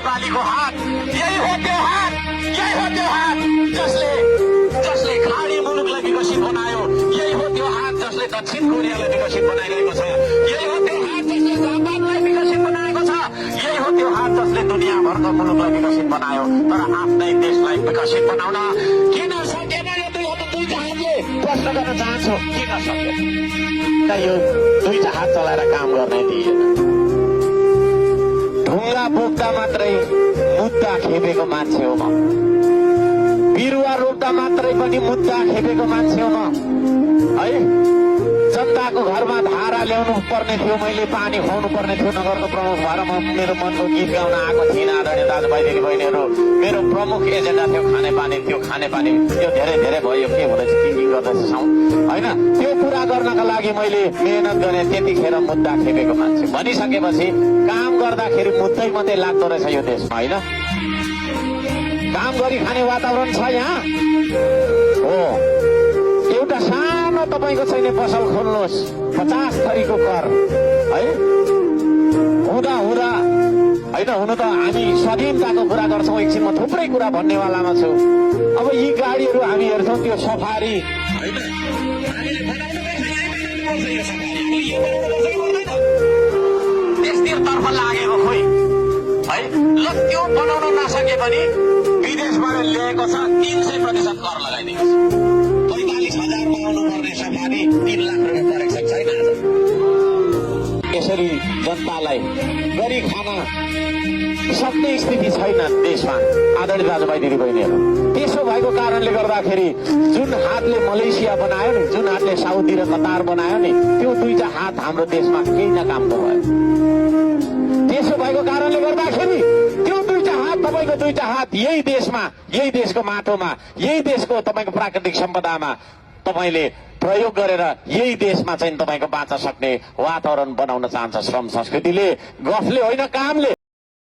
नेपालीको हात यही हो त्यो हात, यही हो त्यो हात जसले खाडी मुलुकलाई विकसित बनायो, यही हो त्यो हात जसले दक्षिण कोरियालाई विकसित बनाइरहेको छ, यही हो त्यो हात जसले जापानलाई विकसित बनाएको छ, यही हो त्यो हात जसले दुनियाँभरको मुलुकलाई विकसित बनायो। तर आफ्नै देशलाई विकसित बनाउन किन सकेन? यो दुईटा हातले प्रश्न गर्न चाहन्छु, किन सकेन? यो दुईटा हात चलाएर काम गर्ने दिएन। ढुङ्गा बोक्दा मात्रै मुद्दा खेपेको मान्छे हो म, बिरुवा रोप्दा मात्रै पनि मुद्दा खेपेको मान्छे हो म है। जनताको घरमा धारा ल्याउनु पर्ने थियो, मैले पानी खुवाउनु पर्ने थियो, नगरको प्रमुख भएर म मेरो मनको गीत गाउन आएको थिइनँ। आदरणीय दाजुभाइ दिदीबहिनीहरू, मेरो प्रमुख एजेन्डा थियो खानेपानी। त्यो खानेपानी त्यो धेरै धेरै भयो, के हुँदैछ थिङ्किङ गर्दैछौँ होइन। त्यो पुरा गर्नका लागि मैले मेहनत गरेँ, त्यतिखेर मुद्दा खेपेको मान्छे भनिसकेपछि काम गर्दाखेरि मुद्दै मात्रै लाग्दो रहेछ यो देशमा होइन। काम गरी खाने वातावरण छ यहाँ हो। एउटा सानो तपाईँको छैन पसल खोल्नुहोस्, 50 थरीको कर है। हुँदा हुँदा होइन, हुन त हामी स्वाधीनताको कुरा गर्छौँ, एकछिनमा थुप्रै कुरा भन्नेवालामा छु। अब यी गाडीहरू हामी हेर्छौँ, त्यो सफारी होइन, देशतिरतर्फ लागेको खोइ है। ल त्यो बनाउन नसके पनि विदेशबाट ल्याएको छ, 300% कर लगाइदिन्छ। 45,000 पाउनु पर्ने सफारी 3 लाख रुपियाँ परेको छ, छैन आज। यसरी जनतालाई गरी खान सक्ने स्थिति छैन देशमा आदरणीय दाजुभाइ दिदीबहिनीहरू। त्यसो भएको कारणले गर्दाखेरि जुन हातले मलेसिया बनायो नि, जुन हातले साउदी र कतार बनायो नि, त्यो दुईटा हात हाम्रो देशमा केही न कामको भयो। त्यसो भएको कारणले गर्दाखेरि त्यो दुईटा हात, तपाईँको दुईटा हात यही देशमा, यही देशको माटोमा, यही देशको तपाईँको प्राकृतिक सम्पदामा तपाईँले प्रयोग गरेर यही देशमा चाहिँ तपाईँको बाँच्न सक्ने वातावरण बनाउन चाहन्छ। श्रम संस्कृतिले, गफले होइन, कामले।